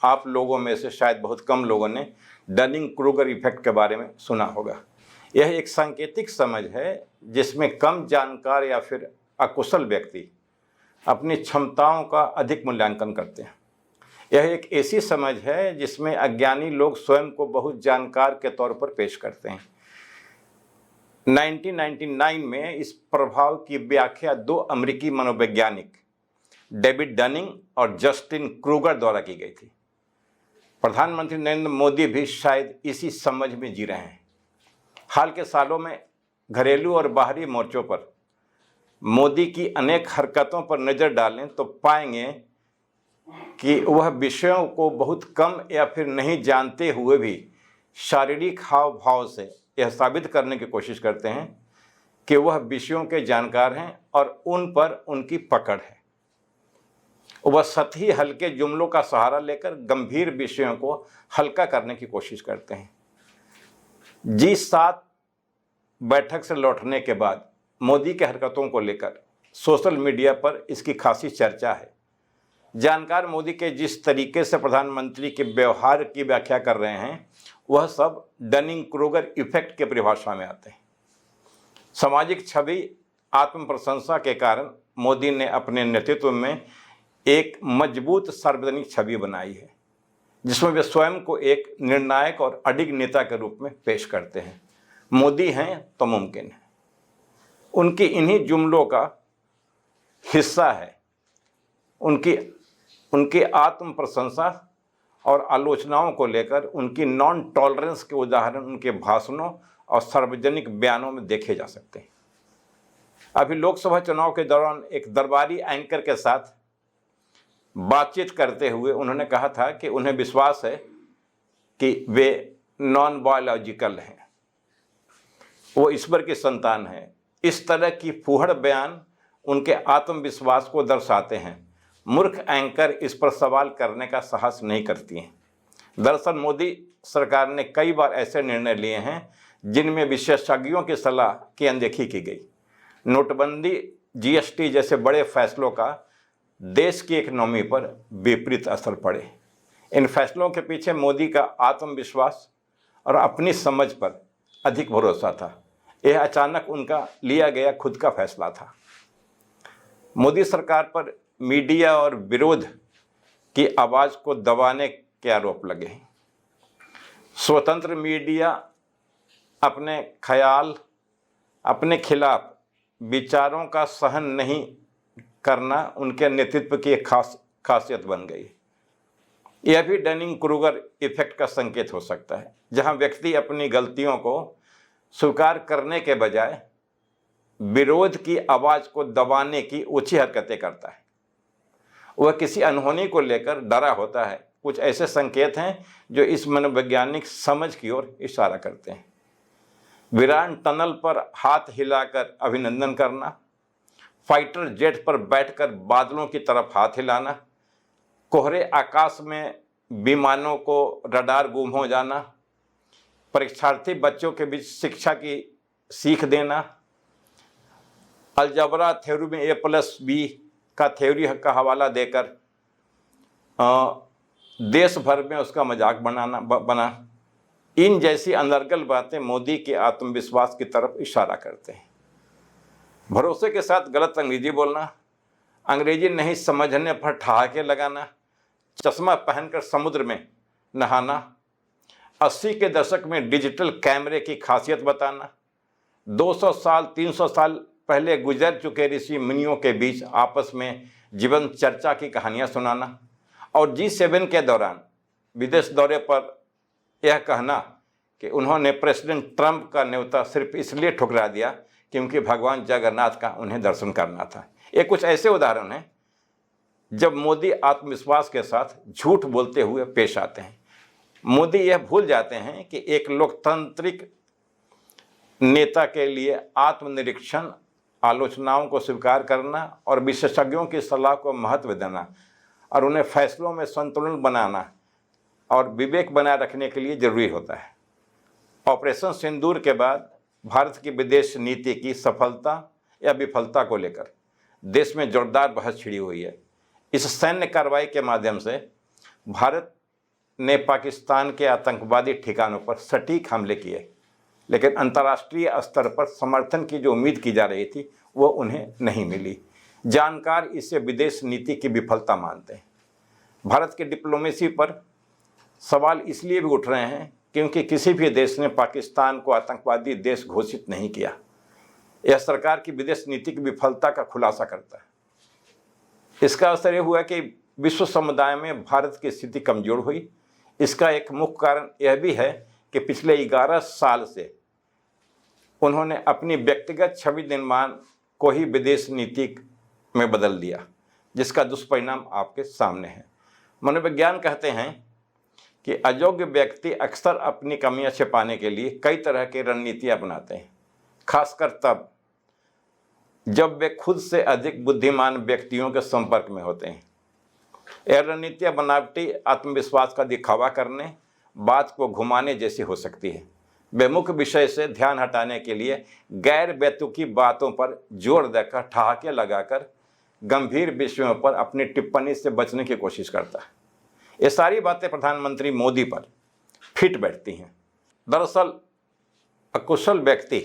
आप लोगों में से शायद बहुत कम लोगों ने डनिंग क्रूगर इफेक्ट के बारे में सुना होगा। यह एक सांकेतिक समझ है जिसमें कम जानकार या फिर अकुशल व्यक्ति अपनी क्षमताओं का अधिक मूल्यांकन करते हैं। यह एक ऐसी समझ है जिसमें अज्ञानी लोग स्वयं को बहुत जानकार के तौर पर पेश करते हैं। 1999 में इस प्रभाव की व्याख्या 2 अमेरिकी मनोवैज्ञानिक डेविड डनिंग और जस्टिन क्रूगर द्वारा की गई थी। प्रधानमंत्री नरेंद्र मोदी भी शायद इसी समझ में जी रहे हैं। हाल के सालों में घरेलू और बाहरी मोर्चों पर मोदी की अनेक हरकतों पर नज़र डालें तो पाएंगे कि वह विषयों को बहुत कम या फिर नहीं जानते हुए भी शारीरिक हाव भाव से यह साबित करने की कोशिश करते हैं कि वह विषयों के जानकार हैं और उन पर उनकी पकड़ है। वह सतही हल्के जुमलों का सहारा लेकर गंभीर विषयों को हल्का करने की कोशिश करते हैं। G7 बैठक से लौटने के बाद मोदी के हरकतों को लेकर सोशल मीडिया पर इसकी खासी चर्चा है। जानकार मोदी के जिस तरीके से प्रधानमंत्री के व्यवहार की व्याख्या कर रहे हैं वह सब डनिंग क्रूगर इफेक्ट के परिभाषा में आते हैं। सामाजिक छवि आत्म प्रशंसा के कारण मोदी ने अपने नेतृत्व में एक मजबूत सार्वजनिक छवि बनाई है जिसमें वे स्वयं को एक निर्णायक और अडिग नेता के रूप में पेश करते हैं। मोदी हैं तो मुमकिन है। उनकी इन्हीं जुमलों का हिस्सा है उनकी आत्म प्रशंसा और आलोचनाओं को लेकर उनकी नॉन टॉलरेंस के उदाहरण उनके भाषणों और सार्वजनिक बयानों में देखे जा सकते हैं। अभी लोकसभा चुनाव के दौरान एक दरबारी एंकर के साथ बातचीत करते हुए उन्होंने कहा था कि उन्हें विश्वास है कि वे नॉन बायोलॉजिकल हैं, वो ईश्वर की संतान हैं। इस तरह की फूहड़ बयान उनके आत्मविश्वास को दर्शाते हैं। मूर्ख एंकर इस पर सवाल करने का साहस नहीं करती हैं। दरअसल मोदी सरकार ने कई बार ऐसे निर्णय लिए हैं जिनमें विशेषज्ञों की सलाह की अनदेखी की गई। नोटबंदी, जीएसटी जैसे बड़े फैसलों का देश की इकोनॉमी पर विपरीत असर पड़े। इन फैसलों के पीछे मोदी का आत्मविश्वास और अपनी समझ पर अधिक भरोसा था। यह अचानक उनका लिया गया खुद का फैसला था। मोदी सरकार पर मीडिया और विरोध की आवाज़ को दबाने के आरोप लगे हैं। स्वतंत्र मीडिया अपने खिलाफ विचारों का सहन नहीं करना उनके नेतृत्व की एक खासियत बन गई। यह भी डनिंग क्रूगर इफेक्ट का संकेत हो सकता है, जहां व्यक्ति अपनी गलतियों को स्वीकार करने के बजाय विरोध की आवाज़ को दबाने की ऊंची हरकतें करता है। वह किसी अनहोनी को लेकर डरा होता है। कुछ ऐसे संकेत हैं जो इस मनोवैज्ञानिक समझ की ओर इशारा करते हैं। वीरान टनल पर हाथ हिलाकर अभिनंदन करना, फाइटर जेट पर बैठकर बादलों की तरफ हाथ हिलाना, कोहरे आकाश में विमानों को रडार गुम हो जाना, परीक्षार्थी बच्चों के बीच शिक्षा की सीख देना, अलजबरा थ्योरी में A+B का थ्योरी का हवाला देकर देश भर में उसका मजाक बना, इन जैसी अनर्गल बातें मोदी के आत्मविश्वास की तरफ इशारा करते हैं। भरोसे के साथ गलत अंग्रेजी बोलना, अंग्रेजी नहीं समझने पर ठहाके लगाना, चश्मा पहनकर समुद्र में नहाना, 80 के दशक में डिजिटल कैमरे की खासियत बताना, 200 साल 300 साल पहले गुजर चुके ऋषि मुनियों के बीच आपस में जीवन चर्चा की कहानियां सुनाना, और G7 के दौरान विदेश दौरे पर यह कहना कि उन्होंने प्रेसिडेंट ट्रंप का न्योता सिर्फ इसलिए ठुकरा दिया क्योंकि भगवान जगन्नाथ का उन्हें दर्शन करना था। ये कुछ ऐसे उदाहरण हैं जब मोदी आत्मविश्वास के साथ झूठ बोलते हुए पेश आते हैं। मोदी यह भूल जाते हैं कि एक लोकतांत्रिक नेता के लिए आत्मनिरीक्षण, आलोचनाओं को स्वीकार करना और विशेषज्ञों की सलाह को महत्व देना और उन्हें फैसलों में संतुलन बनाना और विवेक बनाए रखने के लिए जरूरी होता है। ऑपरेशन सिंदूर के बाद भारत की विदेश नीति की सफलता या विफलता को लेकर देश में जोरदार बहस छिड़ी हुई है। इस सैन्य कार्रवाई के माध्यम से भारत ने पाकिस्तान के आतंकवादी ठिकानों पर सटीक हमले किए, लेकिन अंतर्राष्ट्रीय स्तर पर समर्थन की जो उम्मीद की जा रही थी वो उन्हें नहीं मिली। जानकार इसे विदेश नीति की विफलता मानते हैं। भारत की डिप्लोमेसी पर सवाल इसलिए भी उठ रहे हैं क्योंकि किसी भी देश ने पाकिस्तान को आतंकवादी देश घोषित नहीं किया। यह सरकार की विदेश नीति की विफलता का खुलासा करता है। इसका असर यह हुआ कि विश्व समुदाय में भारत की स्थिति कमजोर हुई। इसका एक मुख्य कारण यह भी है कि पिछले 11 साल से उन्होंने अपनी व्यक्तिगत छवि निर्माण को ही विदेश नीति में बदल दिया, जिसका दुष्परिणाम आपके सामने है। मनोविज्ञान कहते हैं कि अयोग्य व्यक्ति अक्सर अपनी कमियां छिपाने के लिए कई तरह की रणनीतियां अपनाते हैं, खासकर तब जब वे खुद से अधिक बुद्धिमान व्यक्तियों के संपर्क में होते हैं। यह रणनीतियां बनावटी आत्मविश्वास का दिखावा करने, बात को घुमाने जैसी हो सकती है। वे मुख्य विषय से ध्यान हटाने के लिए गैर बेतुकी बातों पर जोर देकर ठहाके लगाकर गंभीर विषयों पर अपनी टिप्पणी से बचने की कोशिश करता है। ये सारी बातें प्रधानमंत्री मोदी पर फिट बैठती हैं। दरअसल अकुशल व्यक्ति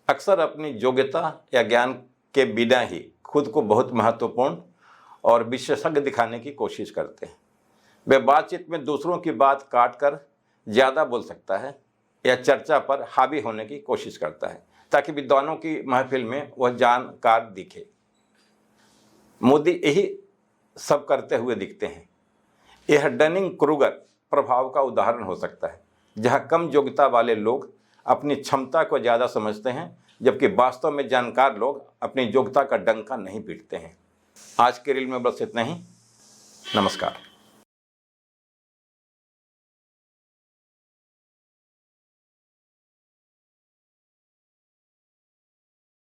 अक्सर अपनी योग्यता या ज्ञान के बिना ही खुद को बहुत महत्वपूर्ण और विशेषज्ञ दिखाने की कोशिश करते हैं। वे बातचीत में दूसरों की बात काट कर ज़्यादा बोल सकता है या चर्चा पर हावी होने की कोशिश करता है ताकि विद्वानों की महफिल में वह जानकार दिखे। मोदी यही सब करते हुए दिखते हैं। यह डनिंग क्रूगर प्रभाव का उदाहरण हो सकता है, जहां कम योग्यता वाले लोग अपनी क्षमता को ज़्यादा समझते हैं, जबकि वास्तव में जानकार लोग अपनी योग्यता का डंका नहीं पीटते हैं। आज के रील में बस इतना ही। नमस्कार।